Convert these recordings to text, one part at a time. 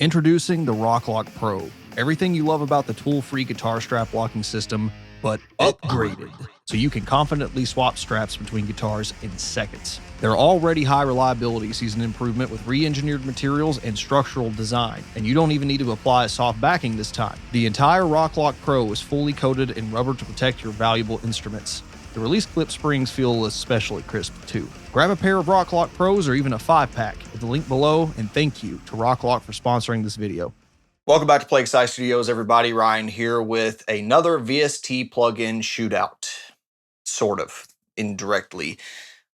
Introducing the RockLock Pro. Everything you love about the tool-free guitar strap locking system, but upgraded, so you can confidently swap straps between guitars in seconds. They're already high reliability seasoned improvement with re-engineered materials and structural design, and you don't even need to apply a soft backing this time. The entire RockLock Pro is fully coated in rubber to protect your valuable instruments. The release clip springs feel especially crisp too. Grab a pair of RockLock Pros or even a 5-pack at the link below, and thank you to RockLock for sponsoring this video. Welcome back to Plague Scythe Studios, everybody. Ryan here with another VST plugin shootout. Sort of, indirectly,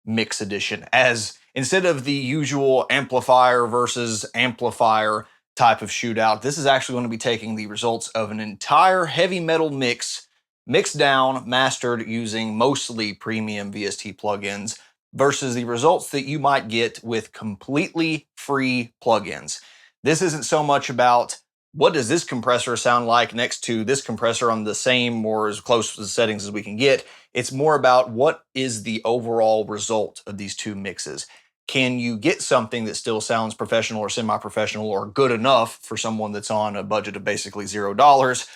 mix edition. As instead of the usual amplifier versus amplifier type of shootout, this is actually going to be taking the results of an entire heavy metal mix, mixed down, mastered using mostly premium VST plugins, versus the results that you might get with completely free plugins. This isn't so much about what does this compressor sound like next to this compressor on the same or as close to the settings as we can get. It's more about what is the overall result of these two mixes. Can you get something that still sounds professional or semi-professional or good enough for someone that's on a budget of basically $0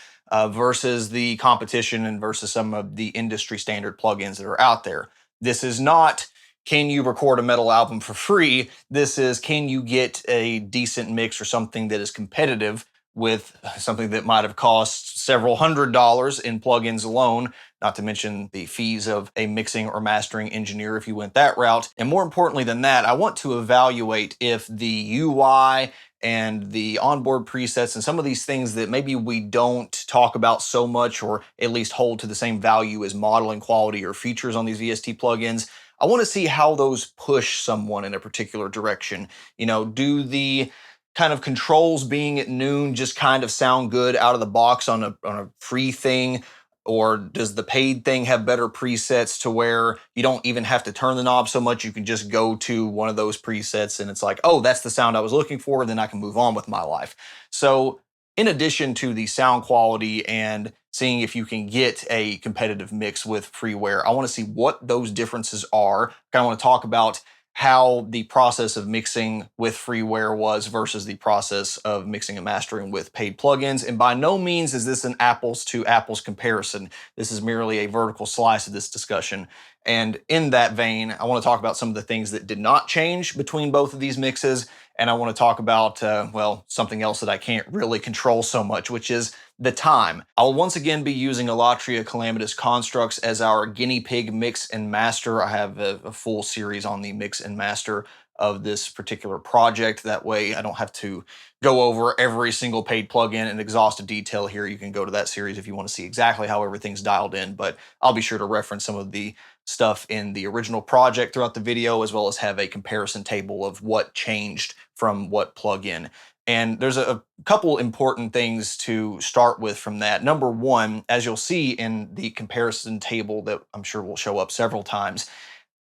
versus the competition and versus some of the industry standard plugins that are out there? This is not, can you record a metal album for free? This is, can you get a decent mix or something that is competitive with something that might have cost several $100s in plugins alone, not to mention the fees of a mixing or mastering engineer if you went that route. And more importantly than that, I want to evaluate if the UI and the onboard presets and some of these things that maybe we don't talk about so much, or at least hold to the same value as modeling quality or features on these VST plugins, I want to see how those push someone in a particular direction. You know, do the kind of controls being at noon just kind of sound good out of the box on a free thing? Or does the paid thing have better presets to where you don't even have to turn the knob so much? You can just go to one of those presets and it's like, oh, that's the sound I was looking for, and then I can move on with my life. So in addition to the sound quality and seeing if you can get a competitive mix with freeware, I want to see what those differences are. I kind of want to talk about how the process of mixing with freeware was versus the process of mixing and mastering with paid plugins. And by no means is this an apples to apples comparison. This is merely a vertical slice of this discussion. And in that vein, I want to talk about some of the things that did not change between both of these mixes. And I want to talk about, well, something else that I can't really control so much, which is the time. I'll once again be using Illatria Calamitous constructs as our guinea pig mix and master. I have a full series on the mix and master of this particular project. That way I don't have to go over every single paid plugin in exhaustive detail here. You can go to that series if you want to see exactly how everything's dialed in, but I'll be sure to reference some of the stuff in the original project throughout the video, as well as have a comparison table of what changed from what plugin. And there's a couple important things to start with from that. Number one, as you'll see in the comparison table that I'm sure will show up several times,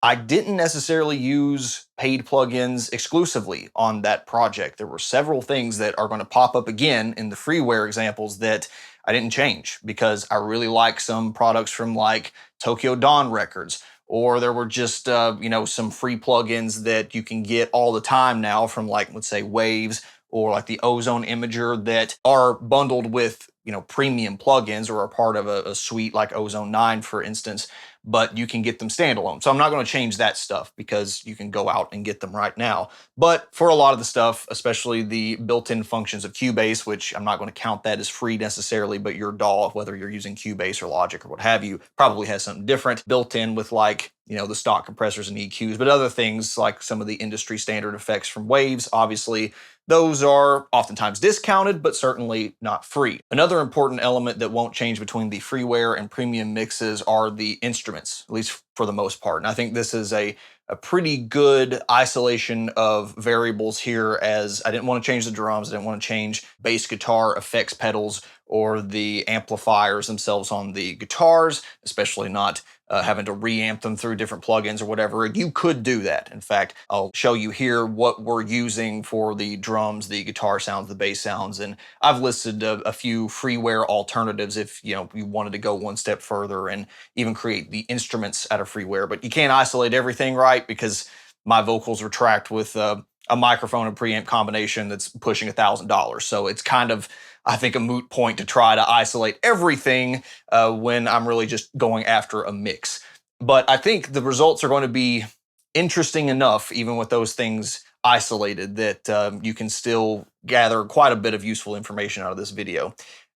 I didn't necessarily use paid plugins exclusively on that project. There were several things that are going to pop up again in the freeware examples that I didn't change because I really like some products from like Tokyo Dawn Records, or there were just, some free plugins that you can get all the time now from like, let's say Waves or like the Ozone Imager that are bundled with, premium plugins or are part of a suite like Ozone 9, for instance, but you can get them standalone. So I'm not going to change that stuff because you can go out and get them right now. But for a lot of the stuff, especially the built-in functions of Cubase, which I'm not going to count that as free necessarily, but your DAW, whether you're using Cubase or Logic or what have you, probably has something different built in with like, the stock compressors and EQs, but other things like some of the industry standard effects from Waves, obviously, those are oftentimes discounted, but certainly not free. Another important element that won't change between the freeware and premium mixes are the instruments, at least for the most part. And I think this is a pretty good isolation of variables here, as I didn't want to change the drums, I didn't want to change bass guitar effects pedals or the amplifiers themselves on the guitars, especially not having to reamp them through different plugins or whatever. You could do that. In fact, I'll show you here what we're using for the drums, the guitar sounds, the bass sounds, and I've listed a few freeware alternatives if you wanted to go one step further and even create the instruments out of freeware. But you can't isolate everything, right? Because my vocals are tracked with a a microphone and preamp combination that's pushing $1,000. So it's kind of, I think, a moot point to try to isolate everything when I'm really just going after a mix. But I think the results are going to be interesting enough, even with those things isolated, that you can still gather quite a bit of useful information out of this video.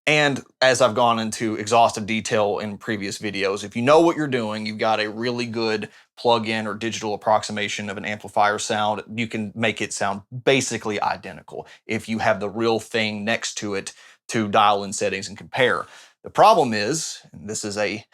And as I've gone into exhaustive detail in previous videos, if you know what you're doing, you've got a really good plug-in or digital approximation of an amplifier sound, you can make it sound basically identical if you have the real thing next to it to dial in settings and compare. The problem is, and this is a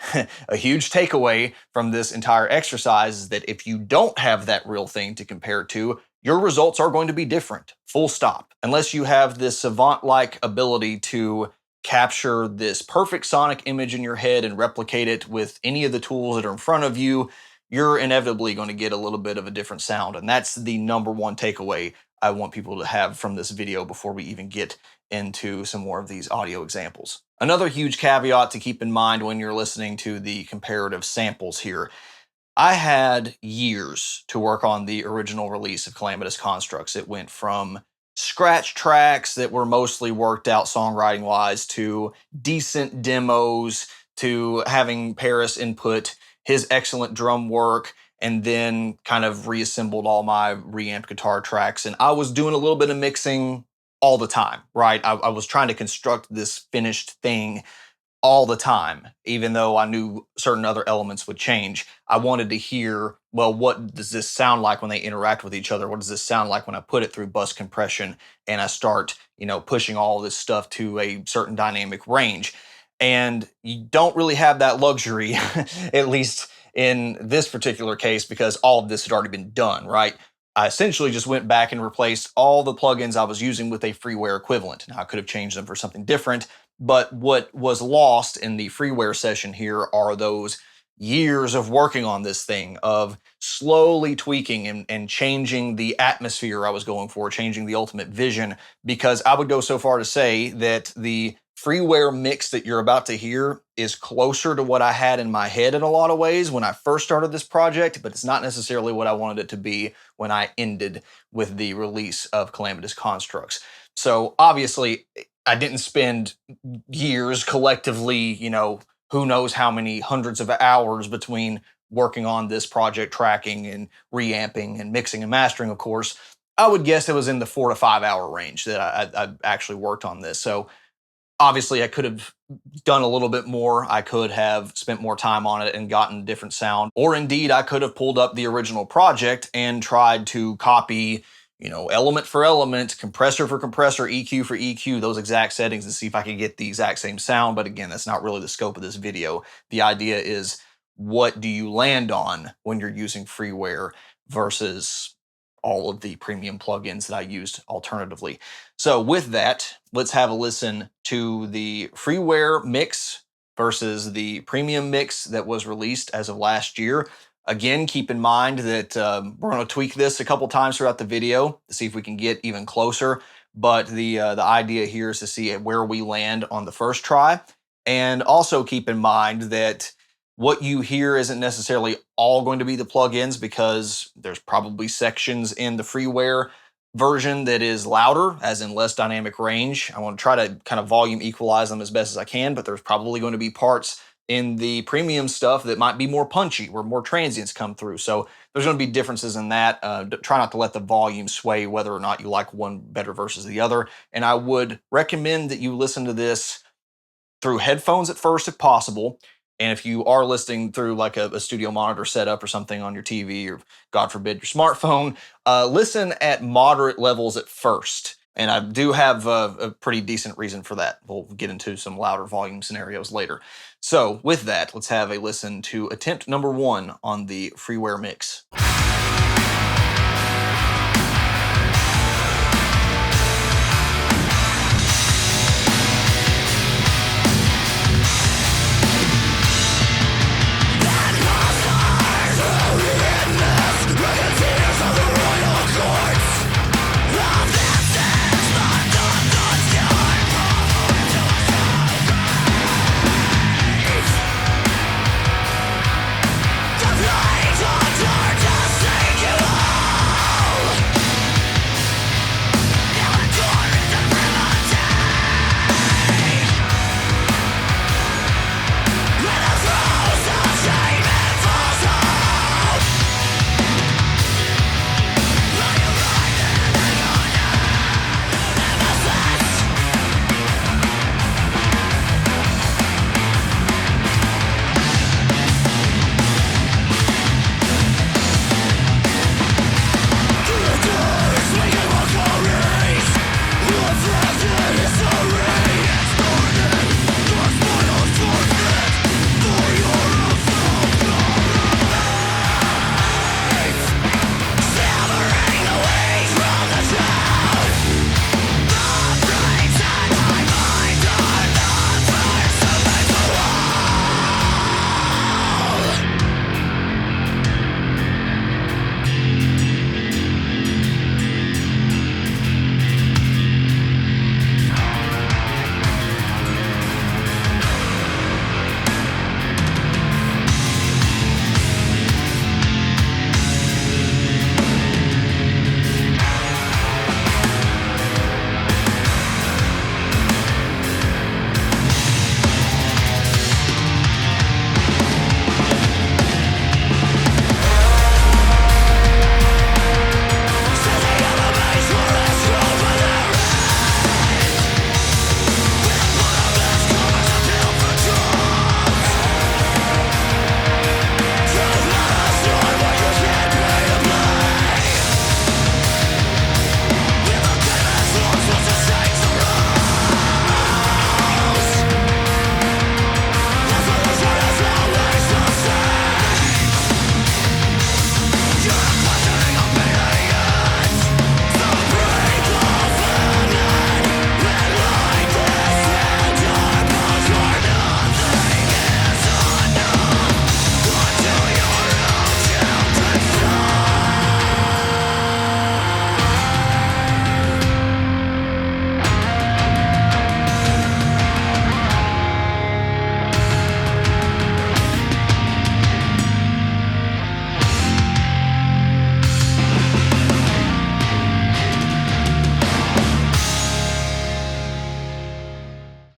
huge takeaway from this entire exercise, is that if you don't have that real thing to compare to, your results are going to be different, full stop. Unless you have this savant-like ability to capture this perfect sonic image in your head and replicate it with any of the tools that are in front of you, you're inevitably going to get a little bit of a different sound. And that's the number one takeaway I want people to have from this video before we even get into some more of these audio examples. Another huge caveat to keep in mind when you're listening to the comparative samples here. I had years to work on the original release of Calamitous Constructs. It went from scratch tracks that were mostly worked out songwriting-wise to decent demos to having Paris input his excellent drum work and then kind of reassembled all my reamp guitar tracks. And I was doing a little bit of mixing all the time, right? I was trying to construct this finished thing all the time, even though I knew certain other elements would change. I wanted to hear, well, what does this sound like when they interact with each other? What does this sound like when I put it through bus compression and I start, pushing all this stuff to a certain dynamic range? And you don't really have that luxury, at least in this particular case, because all of this had already been done, right? I essentially just went back and replaced all the plugins I was using with a freeware equivalent. Now, I could have changed them for something different, but what was lost in the freeware session here are those years of working on this thing, of slowly tweaking and changing the atmosphere I was going for, changing the ultimate vision, because I would go so far to say that the freeware mix that you're about to hear is closer to what I had in my head in a lot of ways when I first started this project, but it's not necessarily what I wanted it to be when I ended with the release of Calamitous Constructs. So obviously, I didn't spend years collectively, who knows how many hundreds of hours between working on this project, tracking and reamping and mixing and mastering, of course. I would guess it was in the 4 to 5 hour range that I actually worked on this. So obviously, I could have done a little bit more. I could have spent more time on it and gotten a different sound. Or indeed, I could have pulled up the original project and tried to copy, element for element, compressor for compressor, EQ for EQ, those exact settings to see if I could get the exact same sound. But again, that's not really the scope of this video. The idea is, what do you land on when you're using freeware versus all of the premium plugins that I used alternatively. So with that, let's have a listen to the freeware mix versus the premium mix that was released as of last year. Again, keep in mind that we're going to tweak this a couple times throughout the video to see if we can get even closer. But the idea here is to see where we land on the first try. And also keep in mind that what you hear isn't necessarily all going to be the plugins, because there's probably sections in the freeware version that is louder, as in less dynamic range. I want to try to kind of volume equalize them as best as I can, but there's probably going to be parts in the premium stuff that might be more punchy, where more transients come through. So there's going to be differences in that. Try not to let the volume sway whether or not you like one better versus the other. And I would recommend that you listen to this through headphones at first if possible. And if you are listening through like a studio monitor setup or something on your TV, or God forbid your smartphone, listen at moderate levels at first. And I do have a pretty decent reason for that. We'll get into some louder volume scenarios later. So with that, let's have a listen to attempt number 1 on the freeware mix. The light on darkness.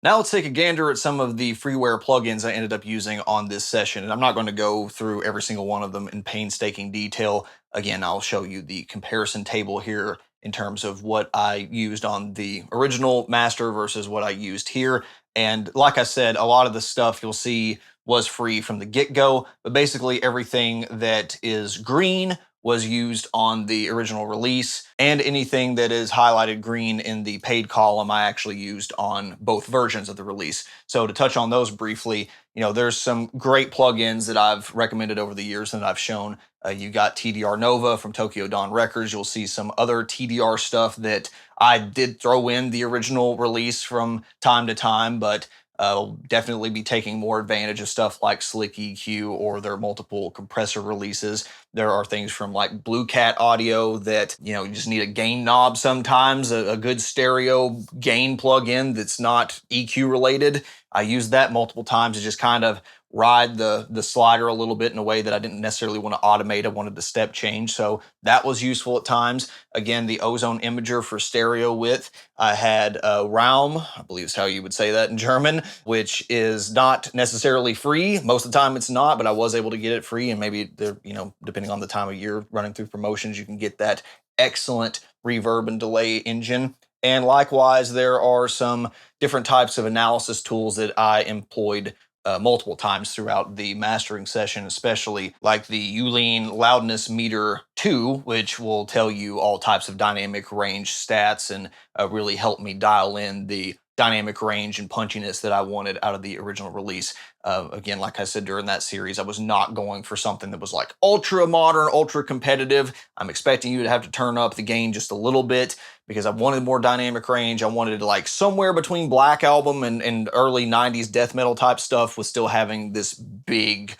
Now let's take a gander at some of the freeware plugins I ended up using on this session. And I'm not going to go through every single one of them in painstaking detail. Again, I'll show you the comparison table here in terms of what I used on the original master versus what I used here. And like I said, a lot of the stuff you'll see was free from the get-go, but basically everything that is green was used on the original release, and anything that is highlighted green in the paid column I actually used on both versions of the release. So to touch on those briefly, there's some great plugins that I've recommended over the years and I've shown. You got TDR Nova from Tokyo Dawn Records. You'll see some other TDR stuff that I did throw in the original release from time to time, but I'll definitely be taking more advantage of stuff like Slick EQ or their multiple compressor releases. There are things from like Blue Cat Audio that, you just need a gain knob sometimes, a good stereo gain plug-in that's not EQ related. I used that multiple times to just kind of ride the slider a little bit in a way that I didn't necessarily want to automate. I wanted to step change. So that was useful at times. Again, the ozone imager for stereo width. I had Raum, I believe is how you would say that in German, which is not necessarily free. Most of the time it's not, but I was able to get it free. And maybe, depending on the time of year running through promotions, you can get that excellent reverb and delay engine. And likewise, there are some different types of analysis tools that I employed multiple times throughout the mastering session, especially like the Uline Loudness Meter 2, which will tell you all types of dynamic range stats and really help me dial in the dynamic range and punchiness that I wanted out of the original release. Again, like I said during that series, I was not going for something that was like ultra modern, ultra competitive. I'm expecting you to have to turn up the gain just a little bit because I wanted more dynamic range. I wanted like somewhere between Black Album and early 90s death metal type stuff with still having this big,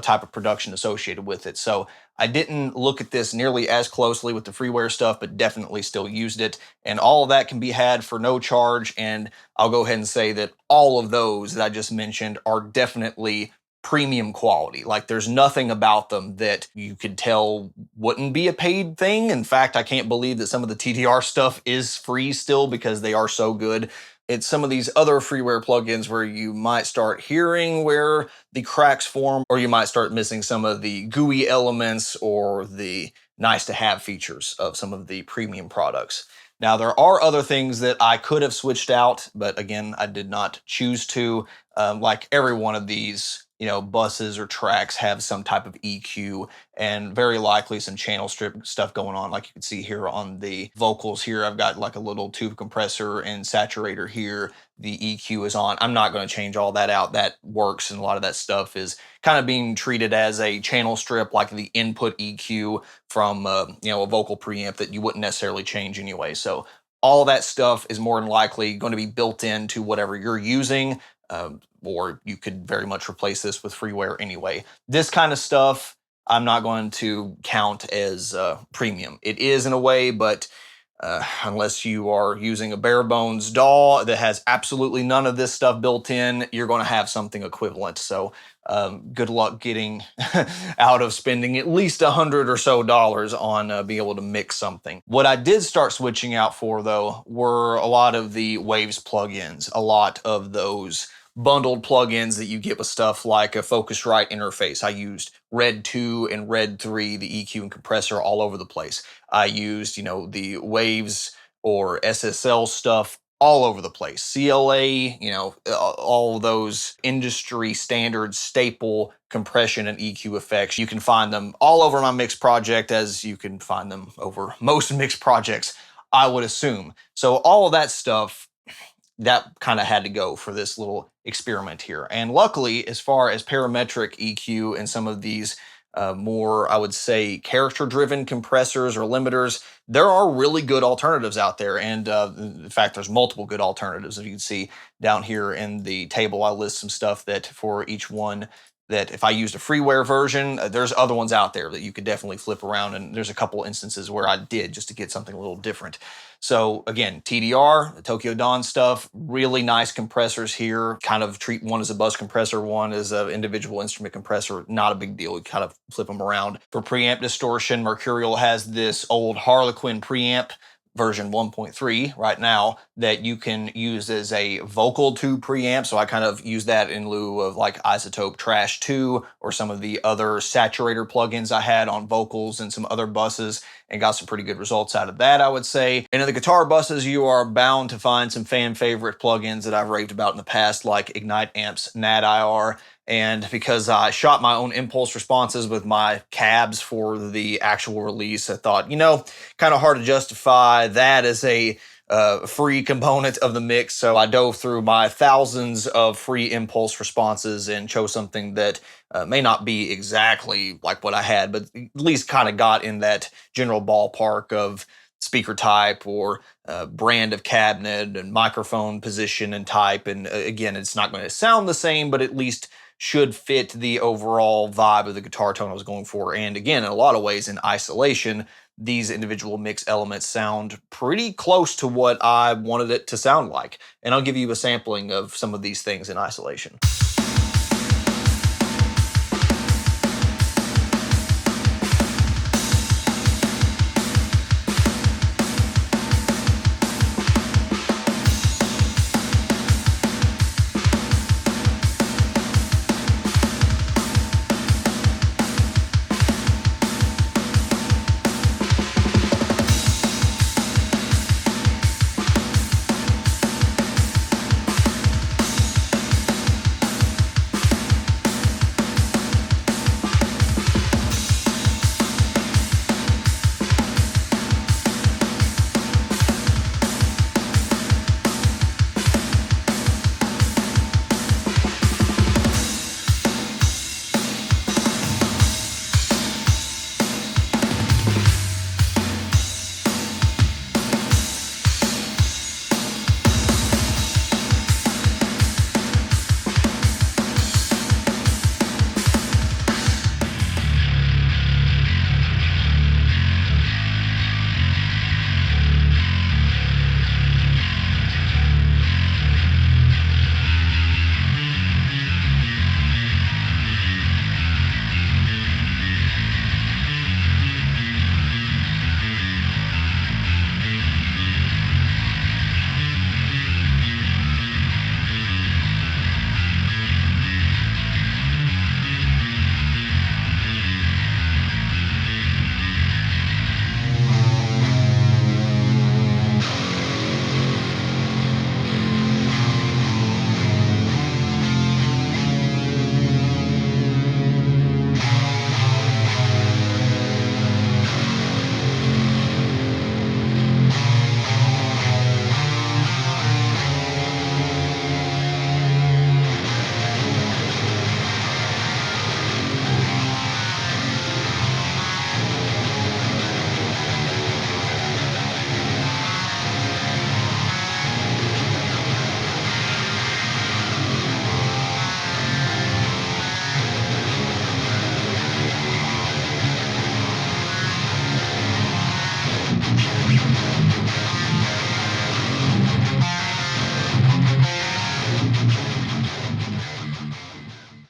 type of production associated with it. So I didn't look at this nearly as closely with the freeware stuff, but definitely still used it. And all of that can be had for no charge. And I'll go ahead and say that all of those that I just mentioned are definitely premium quality. Like there's nothing about them that you could tell wouldn't be a paid thing. In fact, I can't believe that some of the TDR stuff is free still because they are so good. It's some of these other freeware plugins where you might start hearing where the cracks form, or you might start missing some of the GUI elements or the nice to have features of some of the premium products. Now, there are other things that I could have switched out, but again, I did not choose to. Like every one of these, buses or tracks have some type of EQ and very likely some channel strip stuff going on. Like you can see here on the vocals here, I've got like a little tube compressor and saturator here. The EQ is on. I'm not going to change all that out. That works, and a lot of that stuff is kind of being treated as a channel strip, like the input EQ from a vocal preamp that you wouldn't necessarily change anyway. So all that stuff is more than likely going to be built into whatever you're using, or you could very much replace this with freeware anyway. This kind of stuff I'm not going to count as premium. It is in a way, but unless you are using a bare bones DAW that has absolutely none of this stuff built in, you're going to have something equivalent. So good luck getting out of spending at least $100 or so on being able to mix something. What I did start switching out for, though, were a lot of the Waves plugins, a lot of those bundled plugins that you get with stuff like a Focusrite interface. I used Red 2 and Red 3, the EQ and compressor all over the place. I used, the Waves or SSL stuff all over the place. CLA, all those industry standard staple compression and EQ effects. You can find them all over my mix project, as you can find them over most mix projects, I would assume. So all of that stuff, that kind of had to go for this little experiment here. And luckily, as far as parametric EQ and some of these more, I would say, character-driven compressors or limiters, there are really good alternatives out there. And in fact, there's multiple good alternatives. As you can see down here in the table, I list some stuff that for each one, that if I used a freeware version, there's other ones out there that you could definitely flip around. And there's a couple instances where I did just to get something a little different. So again, TDR, the Tokyo Dawn stuff, really nice compressors here. Kind of treat one as a bus compressor, one as an individual instrument compressor. Not a big deal. You kind of flip them around. For preamp distortion, Mercurial has this old Harlequin preamp. version 1.3 right now that you can use as a vocal tube preamp. So I kind of use that in lieu of like Isotope Trash 2 or some of the other saturator plugins I had on vocals and some other buses, and got some pretty good results out of that, I would say. And in the guitar buses, you are bound to find some fan favorite plugins that I've raved about in the past, like Ignite Amps NAD IR. And because I shot my own impulse responses with my cabs for the actual release, I thought, kind of hard to justify that as a free component of the mix. So I dove through my thousands of free impulse responses and chose something that may not be exactly like what I had, but at least kind of got in that general ballpark of speaker type or brand of cabinet and microphone position and type. And again, it's not going to sound the same, but at least should fit the overall vibe of the guitar tone I was going for. And again, in a lot of ways, in isolation, these individual mix elements sound pretty close to what I wanted it to sound like. And I'll give you a sampling of some of these things in isolation.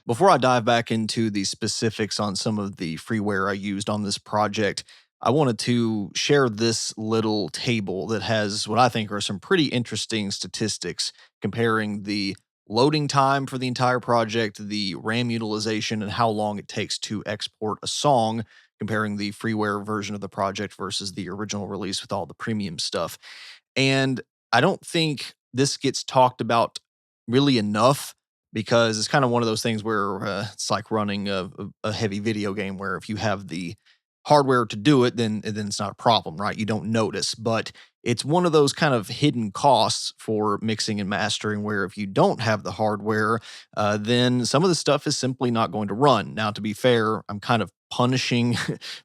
Before I dive back into the specifics on some of the freeware I used on this project, I wanted to share this little table that has what I think are some pretty interesting statistics comparing the loading time for the entire project, the RAM utilization, and how long it takes to export a song, comparing the freeware version of the project versus the original release with all the premium stuff. And I don't think this gets talked about really enough because it's kind of one of those things where it's like running a heavy video game where if you have the hardware to do it, then it's not a problem, right? You don't notice. But it's one of those kind of hidden costs for mixing and mastering where if you don't have the hardware, then some of the stuff is simply not going to run. Now, to be fair, I'm kind of punishing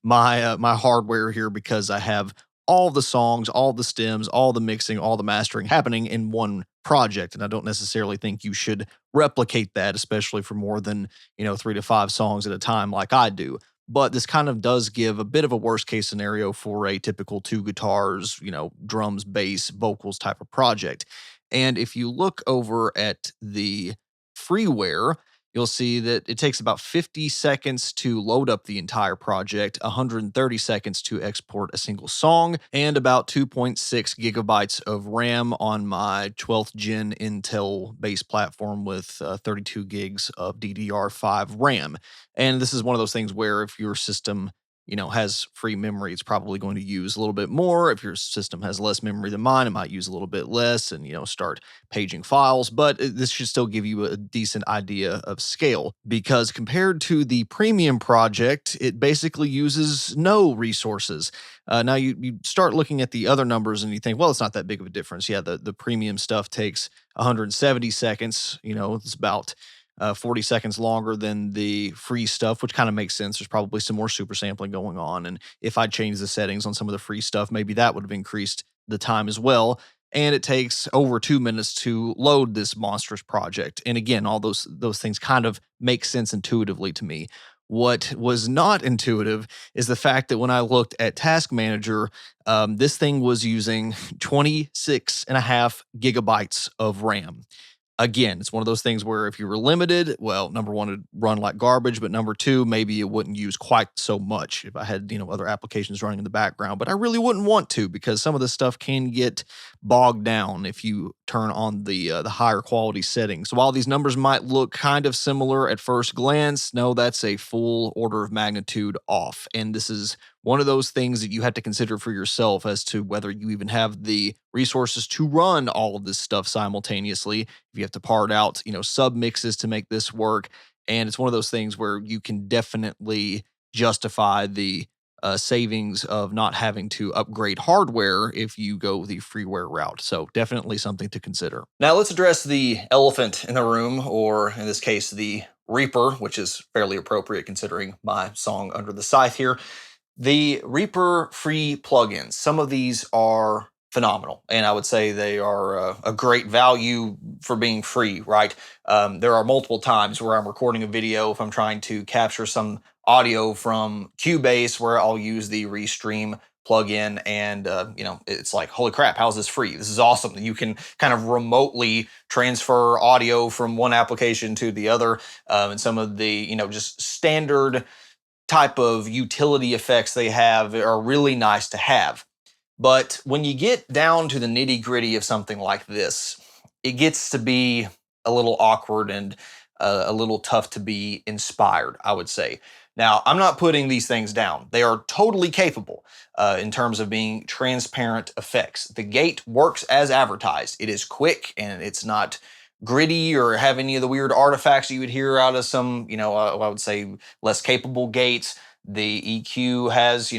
my hardware here because I have all the songs, all the stems, all the mixing, all the mastering happening in one project. And I don't necessarily think you should replicate that, especially for more than, 3 to 5 songs at a time like I do. But this kind of does give a bit of a worst case scenario for a typical 2 guitars, drums, bass, vocals type of project. And if you look over at the freeware, you'll see that it takes about 50 seconds to load up the entire project, 130 seconds to export a single song, and about 2.6 gigabytes of RAM on my 12th gen Intel base platform with 32 gigs of DDR5 RAM. And this is one of those things where if your system has free memory, it's probably going to use a little bit more. If your system has less memory than mine, it might use a little bit less and, start paging files. But this should still give you a decent idea of scale, because compared to the premium project, it basically uses no resources. Now you start looking at the other numbers and you think, well, it's not that big of a difference. Yeah, the premium stuff takes 170 seconds. It's about 40 seconds longer than the free stuff, which kind of makes sense. There's probably some more super sampling going on. And if I changed the settings on some of the free stuff, maybe that would have increased the time as well. And it takes over 2 minutes to load this monstrous project. And again, all those things kind of make sense intuitively to me. What was not intuitive is the fact that when I looked at Task Manager, this thing was using 26.5 gigabytes of RAM. Again, it's one of those things where if you were limited, well, number one, it'd run like garbage, but number two, maybe it wouldn't use quite so much if I had, other applications running in the background. But I really wouldn't want to, because some of this stuff can get bogged down if you turn on the higher quality settings. So while these numbers might look kind of similar at first glance, no, that's a full order of magnitude off. And this is one of those things that you have to consider for yourself as to whether you even have the resources to run all of this stuff simultaneously. If you have to part out, sub mixes to make this work. And it's one of those things where you can definitely justify the savings of not having to upgrade hardware if you go the freeware route. So definitely something to consider. Now let's address the elephant in the room, or in this case, the Reaper, which is fairly appropriate considering my song Under the Scythe here. The Reaper free plugins, some of these are phenomenal, and I would say they are a great value for being free, right? There are multiple times where I'm recording a video, if I'm trying to capture some audio from Cubase, where I'll use the Restream plugin, and it's like, holy crap, how's this free? This is awesome. You can kind of remotely transfer audio from one application to the other, and some of the just standard type of utility effects they have are really nice to have. But when you get down to the nitty gritty of something like this, it gets to be a little awkward and a little tough to be inspired, I would say. Now, I'm not putting these things down. They are totally capable in terms of being transparent effects. The gate works as advertised. It is quick and it's not gritty or have any of the weird artifacts you would hear out of some, I would say less capable gates. The EQ has,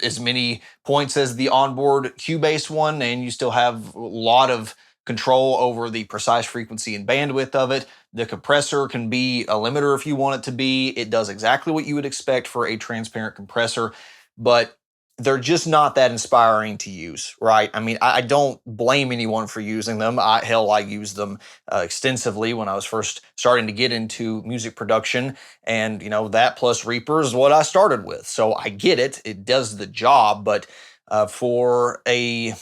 as many points as the onboard Cubase one, and you still have a lot of control over the precise frequency and bandwidth of it. The compressor can be a limiter if you want it to be. It does exactly what you would expect for a transparent compressor, but they're just not that inspiring to use, right? I mean, I don't blame anyone for using them. I used them extensively when I was first starting to get into music production. And, that plus Reaper is what I started with. So I get it. It does the job. But for a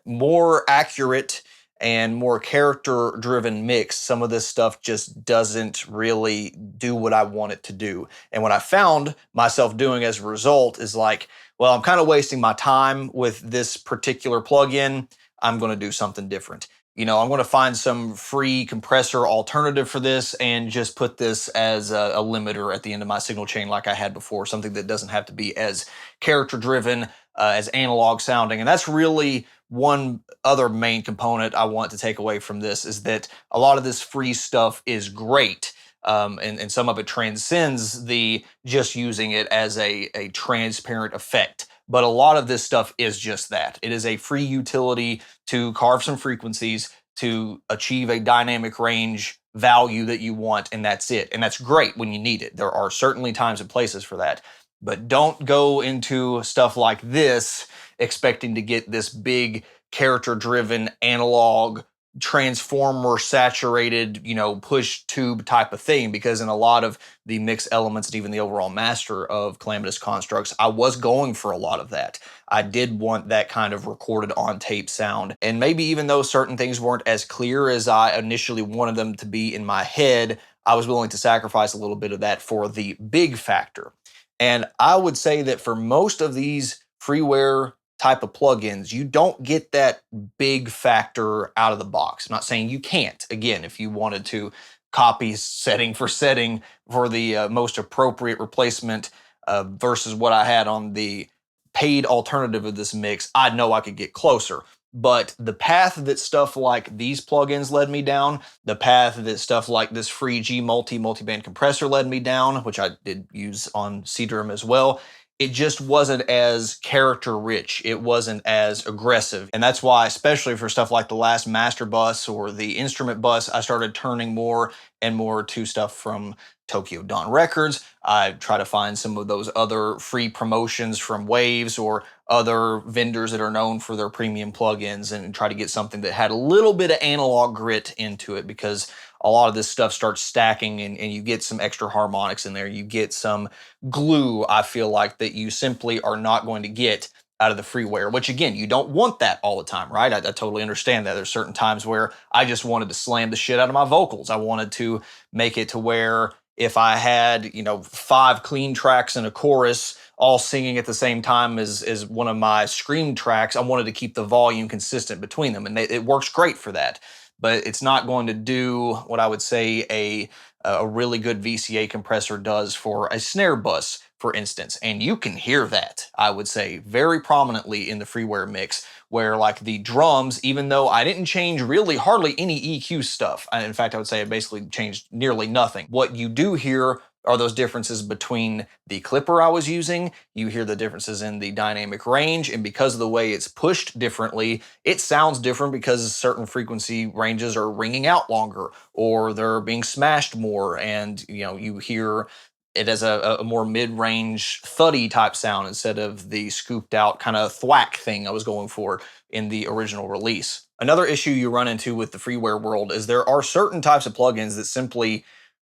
more accurate and more character-driven mix, some of this stuff just doesn't really do what I want it to do. And what I found myself doing as a result is like, well, I'm kind of wasting my time with this particular plugin. I'm going to do something different. I'm going to find some free compressor alternative for this and just put this as a limiter at the end of my signal chain like I had before, something that doesn't have to be as character-driven, as analog sounding. And that's really one other main component I want to take away from this, is that a lot of this free stuff is great. And some of it transcends the just using it as a transparent effect. But a lot of this stuff is just that. It is a free utility to carve some frequencies to achieve a dynamic range value that you want, and that's it. And that's great when you need it. There are certainly times and places for that. But don't go into stuff like this expecting to get this big character-driven analog transformer saturated, push tube type of thing, because in a lot of the mix elements and even the overall master of Calamitous constructs, I was going for a lot of that. I did want that kind of recorded on tape sound. And maybe even though certain things weren't as clear as I initially wanted them to be in my head, I was willing to sacrifice a little bit of that for the big factor. And I would say that for most of these freeware type of plugins, you don't get that big factor out of the box. I'm not saying you can't. Again, if you wanted to copy setting for the most appropriate replacement versus what I had on the paid alternative of this mix, I know I could get closer. But the path that stuff like these plugins led me down, the path that stuff like this free G multiband compressor led me down, which I did use on Seedrum as well, it just wasn't as character rich. It wasn't as aggressive. And that's why, especially for stuff like the last master bus or the instrument bus, I started turning more and more to stuff from Tokyo Dawn Records. I try to find some of those other free promotions from Waves or other vendors that are known for their premium plugins and try to get something that had a little bit of analog grit into it, because a lot of this stuff starts stacking and you get some extra harmonics in there. You get some glue, I feel like, that you simply are not going to get out of the freeware, which again, you don't want that all the time, right? I totally understand that. There's certain times where I just wanted to slam the shit out of my vocals. I wanted to make it to where if I had, 5 clean tracks and a chorus all singing at the same time as one of my scream tracks, I wanted to keep the volume consistent between them. And it works great for that. But it's not going to do what I would say a really good VCA compressor does for a snare bus, for instance. And you can hear that, I would say, very prominently in the freeware mix, where like the drums, even though I didn't change really hardly any EQ stuff, in fact, I would say I basically changed nearly nothing. What you do hear are those differences between the clipper I was using. You hear the differences in the dynamic range, and because of the way it's pushed differently, it sounds different because certain frequency ranges are ringing out longer or they're being smashed more, and you hear it as a more mid-range thuddy type sound instead of the scooped out kind of thwack thing I was going for in the original release. Another issue you run into with the freeware world is there are certain types of plugins that simply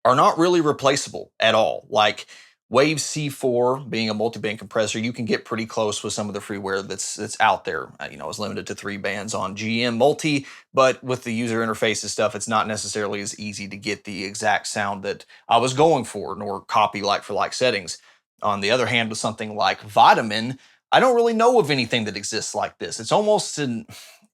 are not really replaceable at all. Like Wave C4 being a multi-band compressor, you can get pretty close with some of the freeware that's out there. It's limited to 3 bands on GM Multi, but with the user interface and stuff, it's not necessarily as easy to get the exact sound that I was going for, nor copy like for like settings. On the other hand, with something like Vitamin, I don't really know of anything that exists like this. It's almost an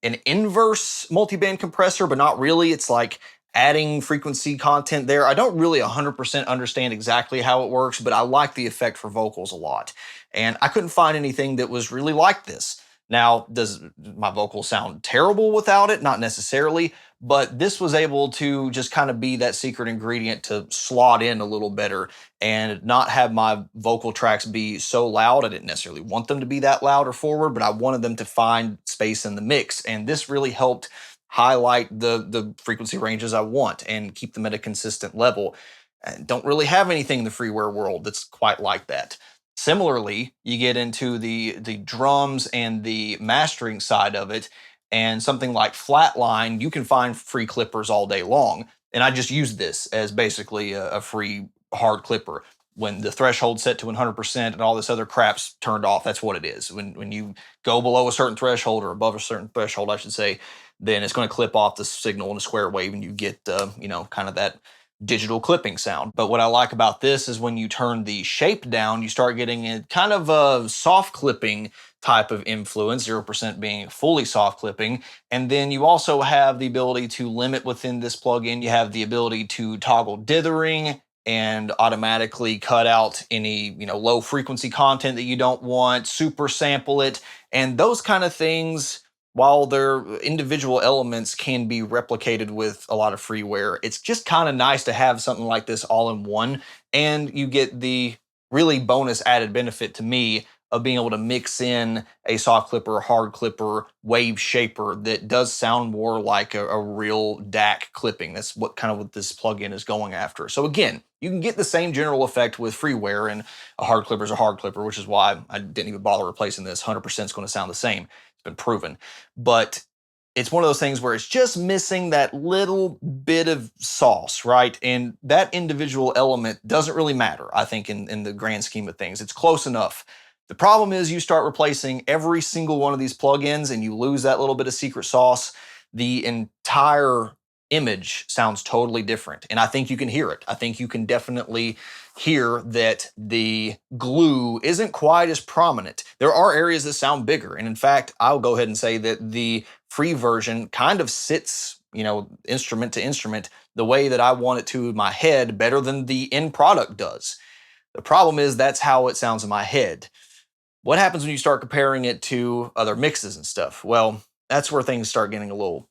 inverse multi-band compressor, but not really. It's like adding frequency content there. I don't really 100% understand exactly how it works, but I like the effect for vocals a lot. And I couldn't find anything that was really like this. Now, does my vocals sound terrible without it? Not necessarily, but this was able to just kind of be that secret ingredient to slot in a little better and not have my vocal tracks be so loud. I didn't necessarily want them to be that loud or forward, but I wanted them to find space in the mix. And this really helped highlight the frequency ranges I want and keep them at a consistent level. And don't really have anything in the freeware world that's quite like that. Similarly, you get into the drums and the mastering side of it, and something like Flatline, you can find free clippers all day long. And I just use this as basically a free hard clipper. When the threshold's set to 100% and all this other crap's turned off, that's what it is. When you go below a certain threshold, or above a certain threshold, I should say, then it's going to clip off the signal in a square wave and you get, kind of that digital clipping sound. But what I like about this is when you turn the shape down, you start getting a kind of a soft clipping type of influence, 0% being fully soft clipping. And then you also have the ability to limit within this plugin. You have the ability to toggle dithering and automatically cut out any, low frequency content that you don't want, super sample it, and those kind of things. While their individual elements can be replicated with a lot of freeware, it's just kind of nice to have something like this all in one. And you get the really bonus added benefit to me of being able to mix in a soft clipper, hard clipper, wave shaper that does sound more like a real DAC clipping. That's what this plugin is going after. So again, you can get the same general effect with freeware, and a hard clipper is a hard clipper, which is why I didn't even bother replacing this. 100% is going to sound the same. It's been proven. But it's one of those things where it's just missing that little bit of sauce, right? And that individual element doesn't really matter, I think, in the grand scheme of things. It's close enough. The problem is you start replacing every single one of these plugins and you lose that little bit of secret sauce. The entire image sounds totally different. And I think you can hear it. I think you can definitely hear that the glue isn't quite as prominent. There are areas that sound bigger. And in fact, I'll go ahead and say that the free version kind of sits, instrument to instrument the way that I want it to in my head better than the end product does. The problem is that's how it sounds in my head. What happens when you start comparing it to other mixes and stuff? Well, that's where things start getting a little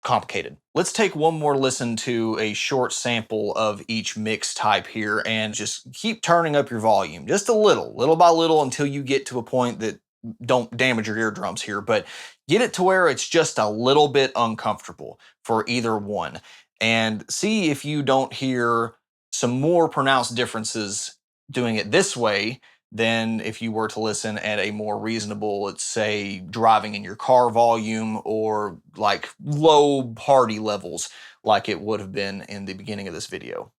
complicated. Let's take one more listen to a short sample of each mix type here and just keep turning up your volume just a little by little until you get to a point that don't damage your eardrums here, but get it to where it's just a little bit uncomfortable for either one. And see if you don't hear some more pronounced differences doing it this way than if you were to listen at a more reasonable, let's say, driving in your car volume or like low party levels like it would have been in the beginning of this video.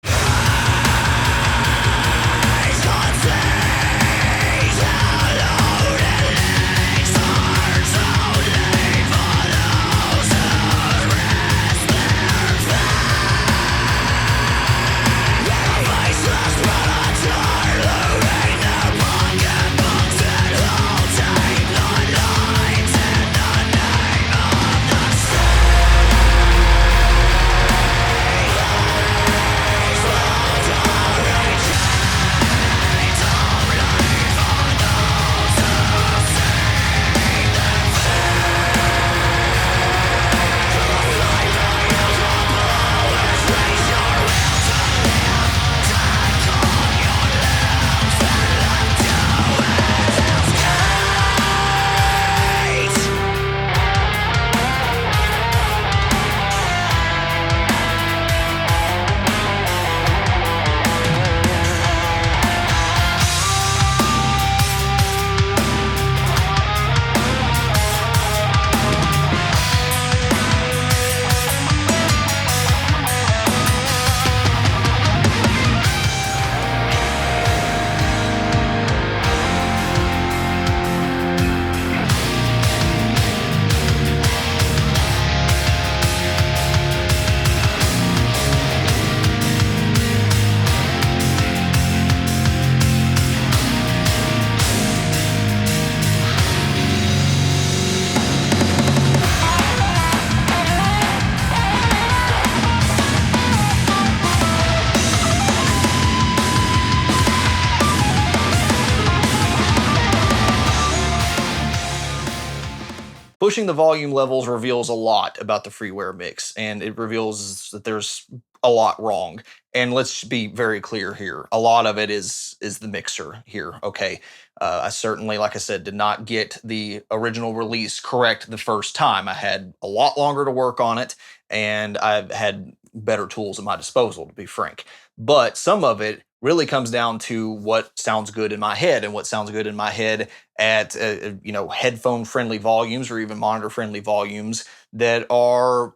Pushing the volume levels reveals a lot about the freeware mix, and it reveals that there's a lot wrong. And let's be very clear here. A lot of it is the mixer here, okay? I certainly, like I said, did not get the original release correct the first time. I had a lot longer to work on it, and I've had better tools at my disposal, to be frank. But some of it really comes down to what sounds good in my head, and what sounds good in my head at headphone friendly volumes or even monitor friendly volumes that are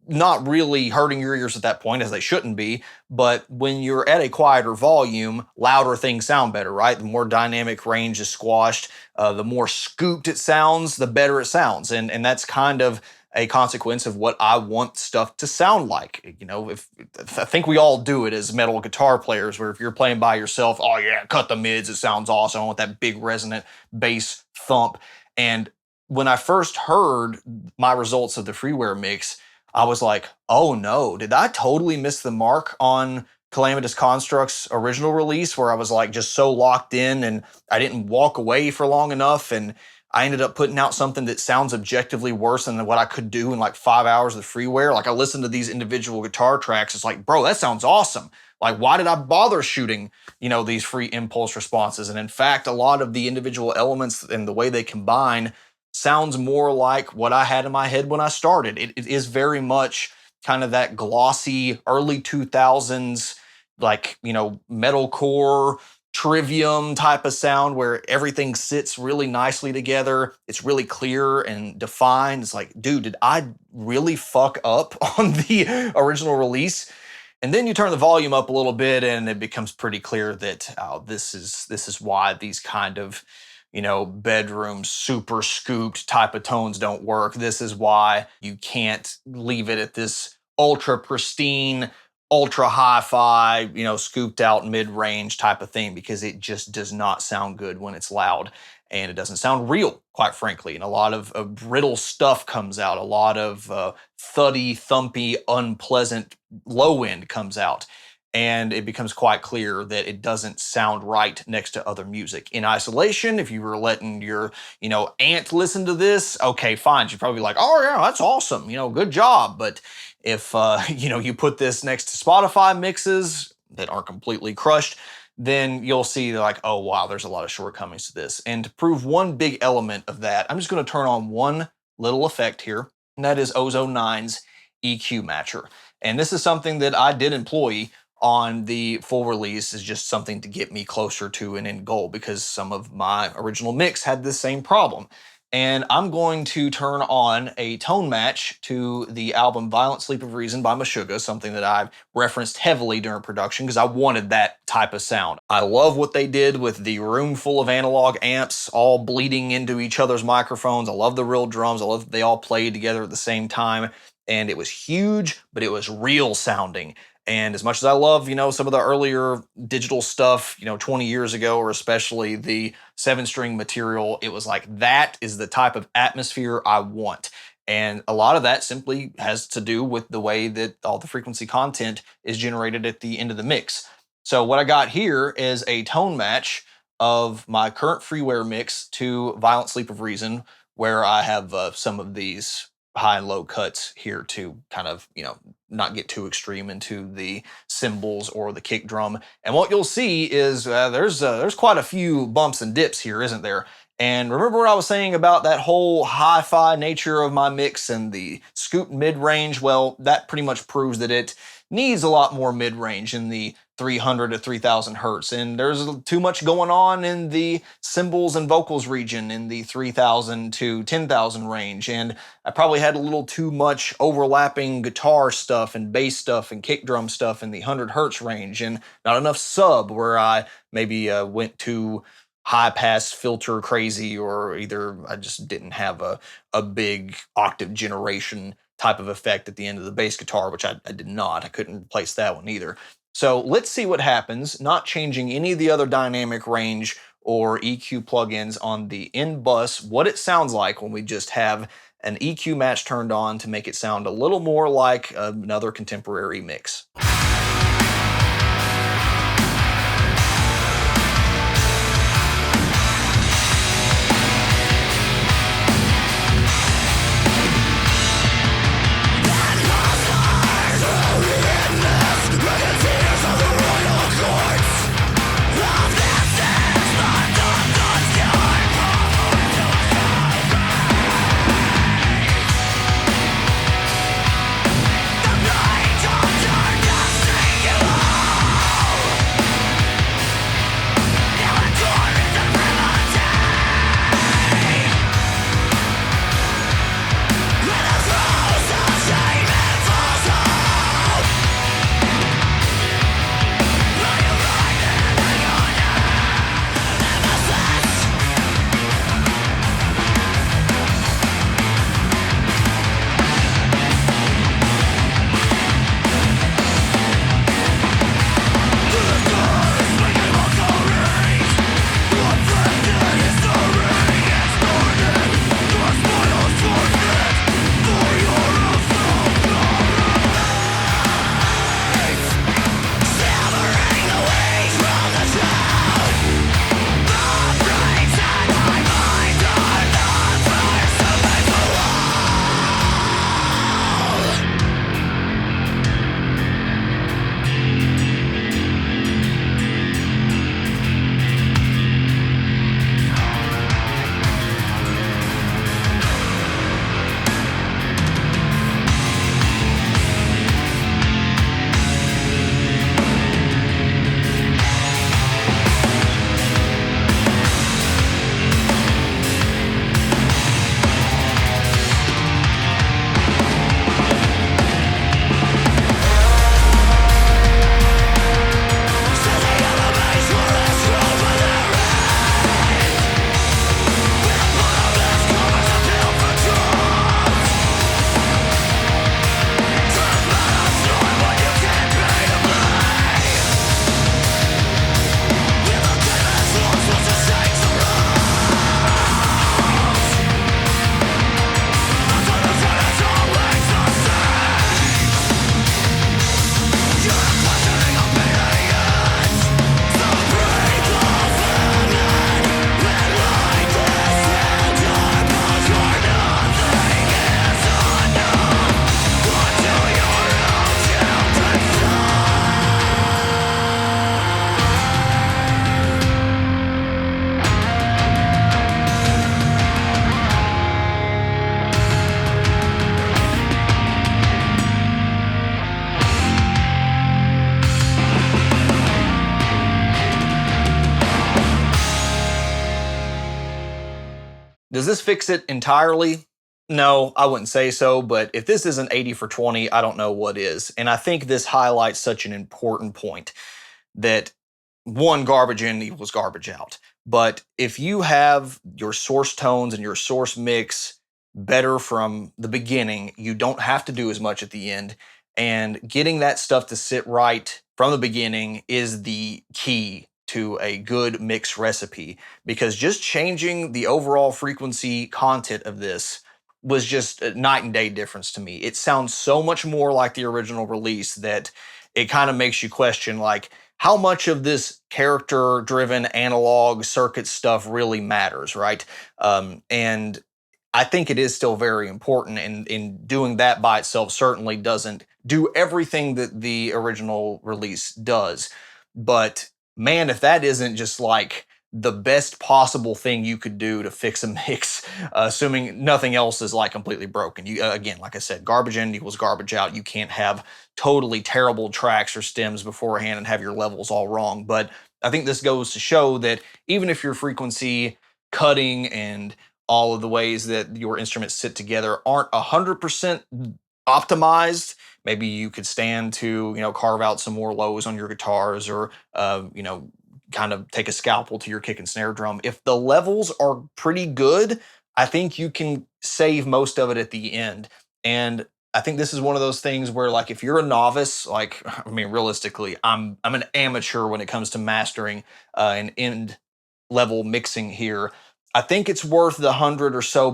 not really hurting your ears at that point, as they shouldn't be. But when you're at a quieter volume, louder things sound better, right? The more dynamic range is squashed, the more scooped it sounds, the better it sounds. And that's kind of a consequence of what I want stuff to sound like. If I think we all do it as metal guitar players, where if you're playing by yourself, oh yeah, cut the mids, it sounds awesome. I want that big resonant bass thump. And when I first heard my results of the freeware mix, I was like, oh no, did I totally miss the mark on Calamitous Construct's original release, where I was like just so locked in and I didn't walk away for long enough, and I ended up putting out something that sounds objectively worse than what I could do in like 5 hours of freeware. Like, I listened to these individual guitar tracks. It's like, bro, that sounds awesome. Like, why did I bother shooting, these free impulse responses? And in fact, a lot of the individual elements and the way they combine sounds more like what I had in my head when I started. It is very much kind of that glossy early 2000s, like, metalcore, trivium type of sound where everything sits really nicely together. It's really clear and defined. It's like, dude, did I really fuck up on the original release? And then you turn the volume up a little bit and it becomes pretty clear that this is why these kind of bedroom super scooped type of tones don't work. This is why you can't leave it at this ultra pristine, ultra hi-fi, scooped out mid-range type of thing, because it just does not sound good when it's loud. And it doesn't sound real, quite frankly. And a lot of brittle stuff comes out. A lot of thuddy, thumpy, unpleasant low end comes out. And it becomes quite clear that it doesn't sound right next to other music. In isolation, if you were letting your, aunt listen to this, okay, fine. She'd probably be like, oh yeah, that's awesome. Good job. But if, you put this next to Spotify mixes that aren't completely crushed, then you'll see like, oh wow, there's a lot of shortcomings to this. And to prove one big element of that, I'm just going to turn on one little effect here, and that is Ozone 9's EQ Matcher. And this is something that I did employ on the full release, is just something to get me closer to an end goal, because some of my original mix had the same problem. And I'm going to turn on a tone match to the album Violent Sleep of Reason by Meshuggah, something that I've referenced heavily during production because I wanted that type of sound. I love what they did with the room full of analog amps all bleeding into each other's microphones. I love the real drums. I love that they all played together at the same time. And it was huge, but it was real sounding. And as much as I love, some of the earlier digital stuff, 20 years ago, or especially the 7-string material, it was like, that is the type of atmosphere I want. And a lot of that simply has to do with the way that all the frequency content is generated at the end of the mix. So what I got here is a tone match of my current freeware mix to Violent Sleep of Reason, where I have some of these high and low cuts here to kind of, not get too extreme into the cymbals or the kick drum. And what you'll see is there's quite a few bumps and dips here, isn't there? And remember what I was saying about that whole hi-fi nature of my mix and the scoop mid-range? Well, that pretty much proves that it needs a lot more mid-range in the 300 to 3000 hertz. And there's too much going on in the cymbals and vocals region in the 3000 to 10,000 range. And I probably had a little too much overlapping guitar stuff and bass stuff and kick drum stuff in the 100 hertz range, and not enough sub where I maybe went too high pass filter crazy, or either I just didn't have a big octave generation type of effect at the end of the bass guitar, which I did not. I couldn't replace that one either. So let's see what happens, not changing any of the other dynamic range or EQ plugins on the end bus, what it sounds like when we just have an EQ match turned on to make it sound a little more like another contemporary mix. Does this fix it entirely? No, I wouldn't say so, but if this isn't 80 for 20, I don't know what is. And I think this highlights such an important point that one, garbage in equals garbage out. But if you have your source tones and your source mix better from the beginning, you don't have to do as much at the end. And getting that stuff to sit right from the beginning is the key to a good mix recipe, because just changing the overall frequency content of this was just a night and day difference to me. It sounds so much more like the original release that it kind of makes you question, like, how much of this character driven analog circuit stuff really matters, right? And I think it is still very important, and in doing that by itself certainly doesn't do everything that the original release does. But man, if that isn't just like the best possible thing you could do to fix a mix, assuming nothing else is like completely broken. You again, like I said, garbage in equals garbage out. You can't have totally terrible tracks or stems beforehand and have your levels all wrong. But I think this goes to show that even if your frequency cutting and all of the ways that your instruments sit together aren't 100% optimized, maybe you could stand to, carve out some more lows on your guitars, or, kind of take a scalpel to your kick and snare drum. If the levels are pretty good, I think you can save most of it at the end. And I think this is one of those things where, like, if you're a novice, like, I mean, realistically, I'm an amateur when it comes to mastering and end level mixing here. I think it's worth the $100 or so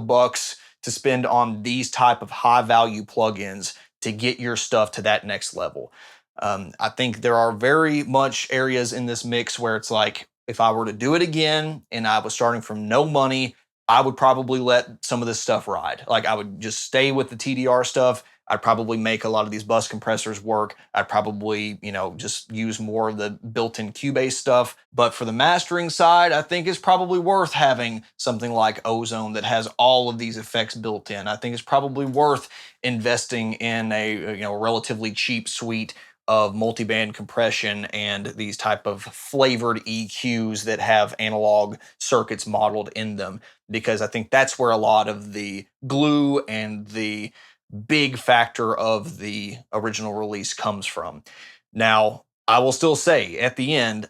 to spend on these type of high value plugins to get your stuff to that next level. I think there are very much areas in this mix where it's like, if I were to do it again and I was starting from no money, I would probably let some of this stuff ride. Like, I would just stay with the TDR stuff. I'd probably make a lot of these bus compressors work. I'd probably, just use more of the built-in Cubase stuff. But for the mastering side, I think it's probably worth having something like Ozone that has all of these effects built in. I think it's probably worth investing in a relatively cheap suite of multi-band compression and these type of flavored EQs that have analog circuits modeled in them, because I think that's where a lot of the glue and the big factor of the original release comes from. Now, I will still say at the end,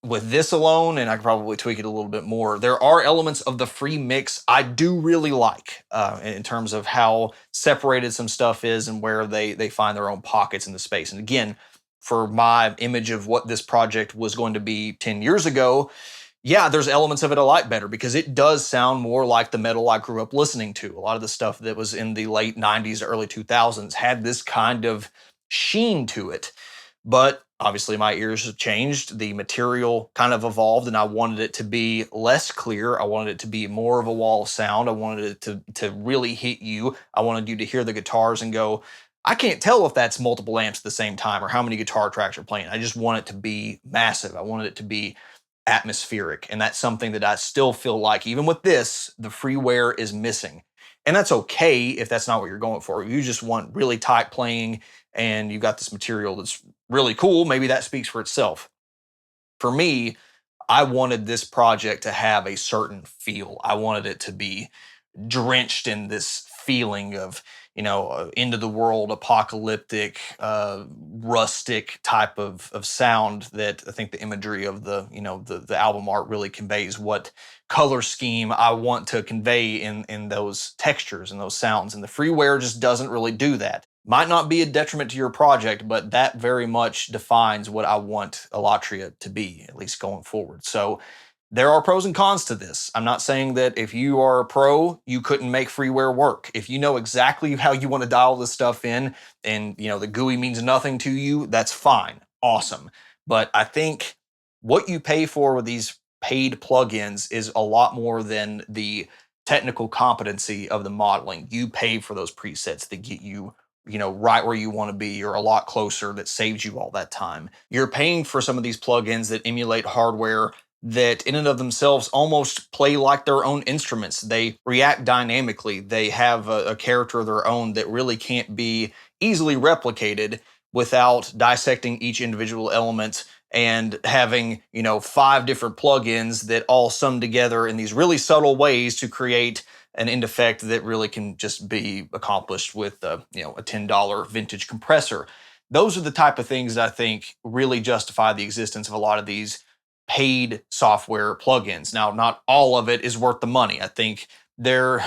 with this alone, and I could probably tweak it a little bit more, there are elements of the free mix I do really like, in terms of how separated some stuff is and where they find their own pockets in the space. And again, for my image of what this project was going to be 10 years ago, yeah, there's elements of it I like better, because it does sound more like the metal I grew up listening to. A lot of the stuff that was in the late 90s, early 2000s had this kind of sheen to it. But obviously my ears have changed. The material kind of evolved, and I wanted it to be less clear. I wanted it to be more of a wall of sound. I wanted it to really hit you. I wanted you to hear the guitars and go, I can't tell if that's multiple amps at the same time or how many guitar tracks are playing. I just want it to be massive. I wanted it to be atmospheric. And that's something that I still feel like, even with this, the freeware is missing. And that's okay if that's not what you're going for. If you just want really tight playing and you've got this material that's really cool, maybe that speaks for itself. For me, I wanted this project to have a certain feel. I wanted it to be drenched in this feeling of, end of the world, apocalyptic, rustic type of sound that I think the imagery of the album art really conveys what color scheme I want to convey in those textures and those sounds. And the freeware just doesn't really do that. Might not be a detriment to your project, but that very much defines what I want Illatria to be, at least going forward. So there are pros and cons to this. I'm not saying that if you are a pro, you couldn't make freeware work. If you know exactly how you want to dial this stuff in, and the GUI means nothing to you, that's fine. Awesome. But I think what you pay for with these paid plugins is a lot more than the technical competency of the modeling. You pay for those presets that get you right where you want to be, or a lot closer, that saves you all that time. You're paying for some of these plugins that emulate hardware that in and of themselves almost play like their own instruments. They react dynamically. They have a character of their own that really can't be easily replicated without dissecting each individual element and having, 5 different plugins that all sum together in these really subtle ways to create an end effect that really can just be accomplished with a $10 vintage compressor. Those are the type of things that I think really justify the existence of a lot of these paid software plugins. Now, not all of it is worth the money. I think they're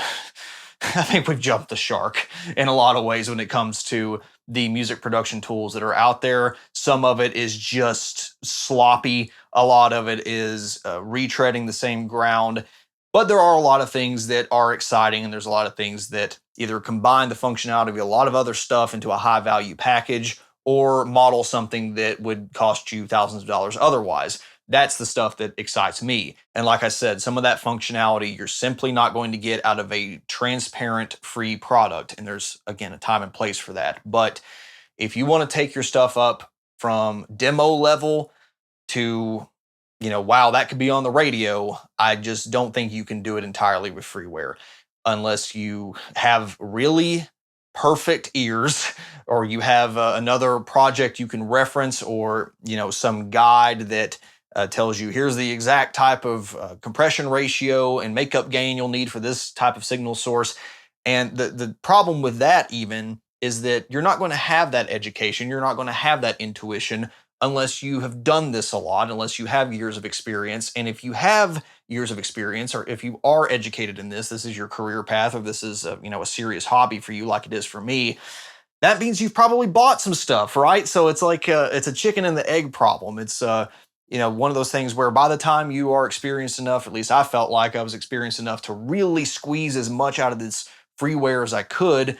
I think we've jumped the shark in a lot of ways when it comes to the music production tools that are out there. Some of it is just sloppy. A lot of it is retreading the same ground. But there are a lot of things that are exciting, and there's a lot of things that either combine the functionality of a lot of other stuff into a high value package or model something that would cost you thousands of dollars otherwise. That's the stuff that excites me. And like I said, some of that functionality you're simply not going to get out of a transparent free product. And there's, again, a time and place for that. But if you want to take your stuff up from demo level to, wow, that could be on the radio, I just don't think you can do it entirely with freeware unless you have really perfect ears or you have another project you can reference, or some guide that tells you here's the exact type of compression ratio and makeup gain you'll need for this type of signal source. And the problem with that even is that you're not going to have that education, you're not going to have that intuition unless you have done this a lot, unless you have years of experience. And if you have years of experience, or if you are educated in this is your career path, or this is a serious hobby for you like it is for me, that means you've probably bought some stuff, right? So it's like it's a chicken and the egg problem. It's one of those things where by the time you are experienced enough, at least I felt like I was experienced enough to really squeeze as much out of this freeware as I could.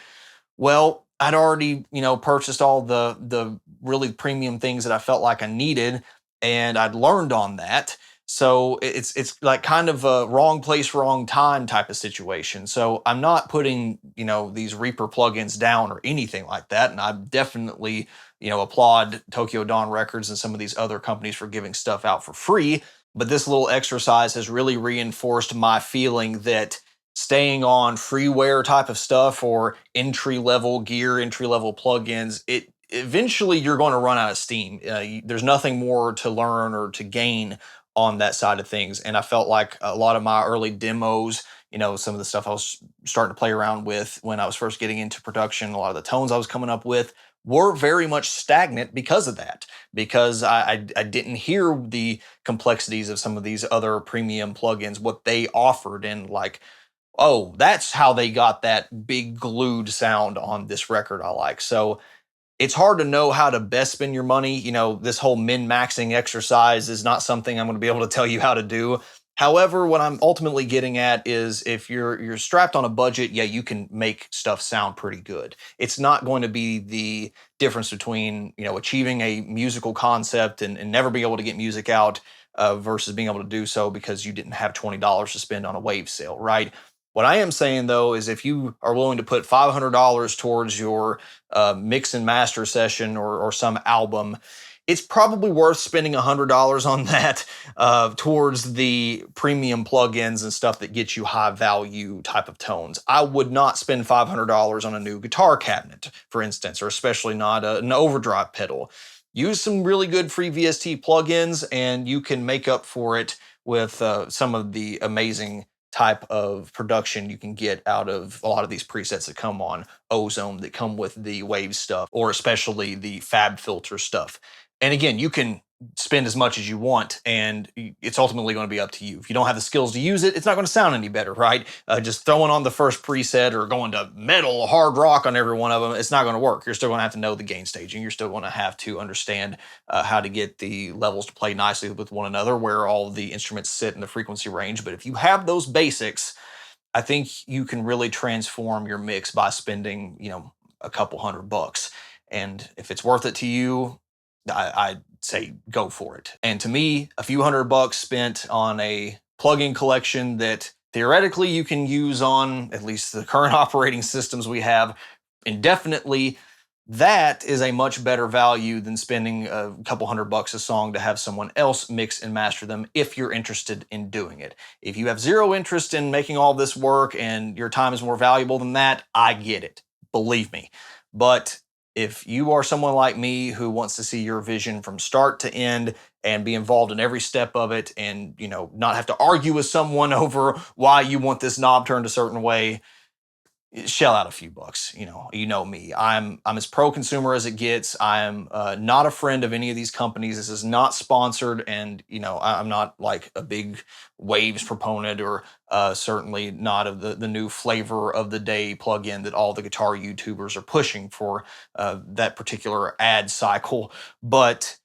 Well, I'd already, purchased all the really premium things that I felt like I needed, and I'd learned on that. So it's like kind of a wrong place, wrong time type of situation. So I'm not putting, these Reaper plugins down or anything like that. And I definitely, applaud Tokyo Dawn Records and some of these other companies for giving stuff out for free. But this little exercise has really reinforced my feeling that staying on freeware type of stuff or entry-level gear, entry-level plugins, eventually you're going to run out of steam. There's nothing more to learn or to gain on that side of things. And I felt like a lot of my early demos, some of the stuff I was starting to play around with when I was first getting into production, a lot of the tones I was coming up with were very much stagnant because of that, because I didn't hear the complexities of some of these other premium plugins, what they offered, and like, oh, that's how they got that big glued sound on this record I like. So it's hard to know how to best spend your money. This whole min-maxing exercise is not something I'm going to be able to tell you how to do. However, what I'm ultimately getting at is if you're strapped on a budget, yeah, you can make stuff sound pretty good. It's not going to be the difference between, achieving a musical concept and never being able to get music out versus being able to do so because you didn't have $20 to spend on a wave sale, right? What I am saying, though, is if you are willing to put $500 towards your mix and master session or some album, it's probably worth spending $100 on that towards the premium plugins and stuff that gets you high value type of tones. I would not spend $500 on a new guitar cabinet, for instance, or especially not an overdrive pedal. Use some really good free VST plugins and you can make up for it with some of the amazing type of production you can get out of a lot of these presets that come on Ozone, that come with the wave stuff, or especially the Fab Filter stuff. And again, you can spend as much as you want, and it's ultimately going to be up to you. If you don't have the skills to use it, it's not going to sound any better, right? Just throwing on the first preset or going to metal, hard rock on every one of them, it's not going to work. You're still going to have to know the gain staging. You're still going to have to understand how to get the levels to play nicely with one another, where all the instruments sit in the frequency range. But if you have those basics, I think you can really transform your mix by spending, a couple $100. And if it's worth it to you, I'd say go for it. And to me, a few $100 spent on a plugin collection that theoretically you can use on at least the current operating systems we have indefinitely, that is a much better value than spending a couple $100 a song to have someone else mix and master them if you're interested in doing it. If you have zero interest in making all this work and your time is more valuable than that, I get it. Believe me. But if you are someone like me who wants to see your vision from start to end and be involved in every step of it and, you know, not have to argue with someone over why you want this knob turned a certain way, shell out a few bucks. You know me. I'm as pro consumer as it gets. I'm not a friend of any of these companies. This is not sponsored, and I'm not like a big Waves proponent, or certainly not of the new flavor of the day plugin that all the guitar YouTubers are pushing for that particular ad cycle. But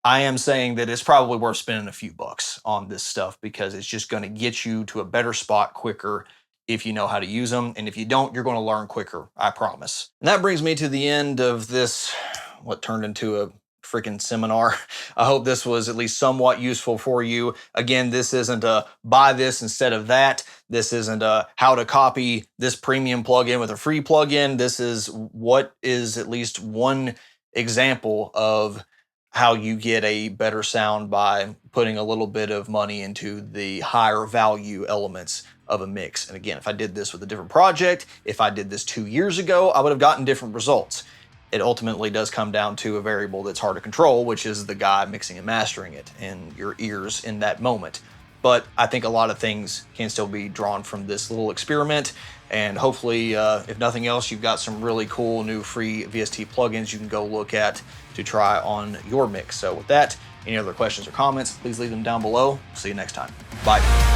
I am saying that it's probably worth spending a few bucks on this stuff because it's just going to get you to a better spot quicker if you know how to use them. And if you don't, you're going to learn quicker, I promise. And that brings me to the end of this, what turned into a freaking seminar. I hope this was at least somewhat useful for you. Again, this isn't a buy this instead of that. This isn't a how to copy this premium plugin with a free plugin. This is what is at least one example of how you get a better sound by putting a little bit of money into the higher value elements of a mix. And again, if I did this with a different project, if I did this 2 years ago, I would have gotten different results. It ultimately does come down to a variable that's hard to control, which is the guy mixing and mastering it and your ears in that moment. But I think a lot of things can still be drawn from this little experiment. And hopefully, if nothing else, you've got some really cool new free VST plugins you can go look at to try on your mix. So with that, any other questions or comments, please leave them down below. See you next time. Bye.